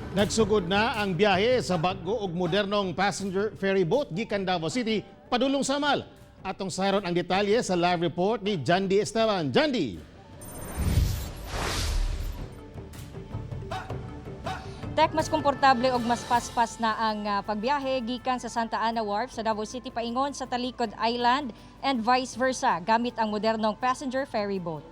Nagsugod na ang biyahe sa bago ug modernong passenger ferry boat gikan Davao City padulong Samal. Atong saron ang detalye sa live report ni Jandy Esteban. Jandy. Tek, mas komportable ug mas paspas na ang pagbiyahe gikan sa Santa Ana Wharf sa Davao City paingon sa Talikod Island and vice versa gamit ang modernong passenger ferry boat.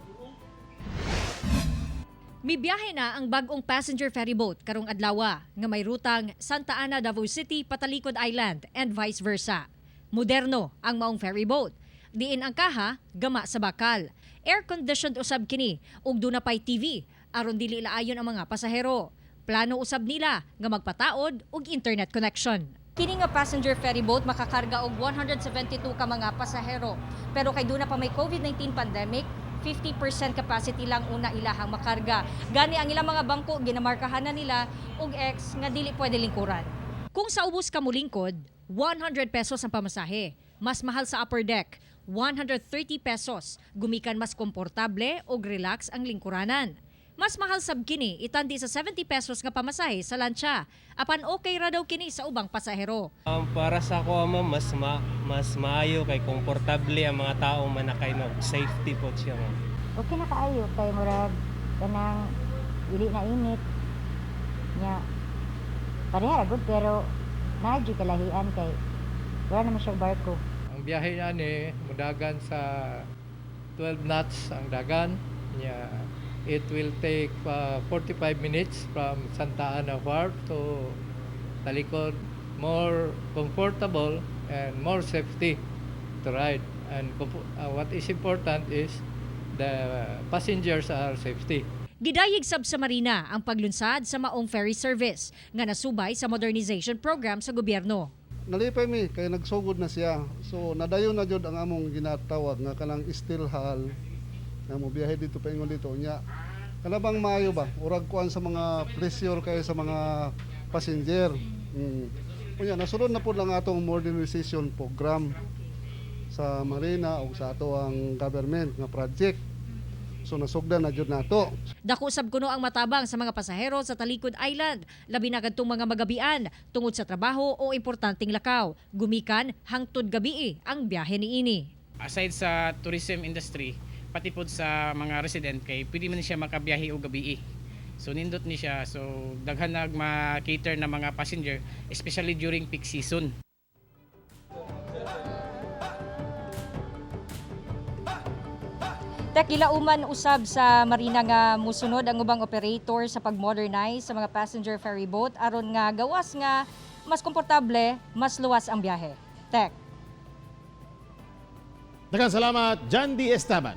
Mibiyahe na ang bagong passenger ferry boat karong adlaw nga may rutang Santa Ana, Davao City, Patalikod Island and vice versa. Moderno ang maong ferry boat. Diin ang kaha, gama sa bakal. Air-conditioned usab kini ug dunapay TV aron dili laayon ang mga pasahero. Plano usab nila nga magpataod og internet connection. Kini nga passenger ferry boat makakarga og 172 ka mga pasahero. Pero kay duna pa may COVID-19 pandemic, 50% capacity lang una ilahang makarga. Gani ang ilang mga bangko ginamarkahan na nila og X nga dili pwede lingkuran. Kung sa ubos ka molingkod, 100 pesos ang pamasahe. Mas mahal sa upper deck, 130 pesos. Gumikan mas komportable ug relax ang lingkuranan. Mas mahal sab kini itandi sa 70 pesos nga pamasahe sa lancha. Apan okay ra daw kini sa ubang pasahero. Para sa ako mas maayo kay komportable ang mga tao manakay no safety po siya mo. Okay na kaayo kay murag kanang dili na init nya pareha ra gud pero nadyo kalahian kay wala naman siya barko. Ang biyahe ani mudagan sa 12 knots ang dagan nya it will take 45 minutes from Santa Ana Wharf to Talikod. More comfortable and more safety to ride. And what is important is the passengers are safety. Gidayeg sab sa Marina ang paglunsad sa maong ferry service nga nasubay sa modernization program sa gobyerno. Nalipay mi kay nagsugod na siya. So nadayon na jud ang among ginatawag nga kanang steel hull nga mo biyahe dito paingon dito nya. Kana bang maayo ba? Urag kuan sa mga pressure kay sa mga passenger. Unya nasulod na pud lang atong modernization program sa Marina o sa ato ang government nga project. So nasugdan na jud nato. Dako sab kuno ang matabang sa mga pasahero sa Talikod Island, labi na kadtong mga magabian tungod sa trabaho o importanteng lakaw. Gumikan hangtod gabii ang biyahe niini. Aside sa tourism industry, pati po sa mga resident kay pwede man siya makabiyahe o gabi. So nindot ni siya, so daghan nag-cater na mga passenger especially during peak season. Tek, ilauman usab sa Marina nga musunod ang ubang operator sa pag-modernize sa mga passenger ferry boat aron nga gawas nga mas komportable, mas luwas ang biyahe. Tek. Daghang salamat, Jandy Esteban.